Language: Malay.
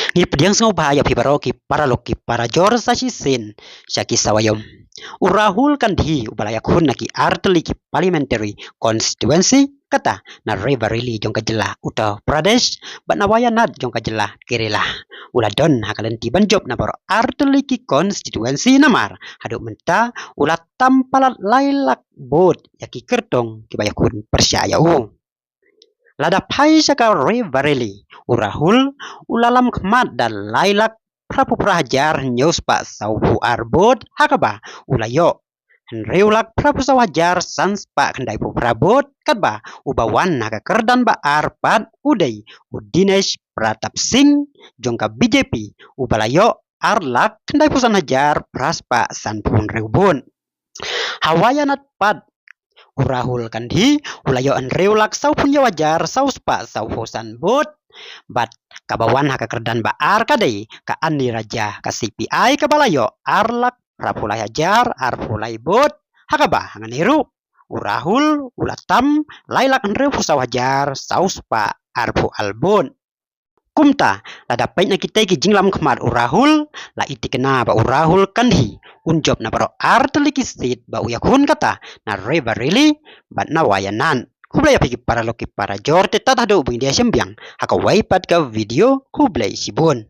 Ngir pediang sngau bahaya pibaroki para loki para jor sin syaki sawayom. Urahul kandhi ubalaya kun naki arteliki parliamentary constituency kata na Raebareli jongka jela Uttar Pradesh batnawaya nad jongka jela Kerala. Uladon hakalenti banjob na baro arteliki constituency namar haduk menta ulat tampalat lailak bod yaki kertong kibaya kun persyaya lada pai saka Raebareli urahul ulalam khmat dan lailak prapu prahajar nyos pa saubu arbot hakaba ulayo Reulak prapu sawajar sans pa kendai pu prabot katba ubawan naga kerdan ba arpat udai Dinesh Pratap Singh jongka BJP ubalayo arlak kendai pusan hajar praspa sanpun reubun hawayanat pad urahul kandhi ulayo reulak sau punya wajar saus pa sau hosan bot bat kabawan haka kerdan ba ar kadai ka ani raja ka CPI kabalayo arlak rapulai hajar arpulai bot hakaba hanganiru urahul ulatam lailak andre pusau hajar saus pa arpu albon kumta la dapat na kita ki jinglam khmat urahul la itikna ba urahul kanhi unjob na baro arteliki sit ba uyakun kata na Raebareli bat na wayanan kublai pigi para loki para jor te tata do ubing dia sembiang haka waipat ka video kublai sibun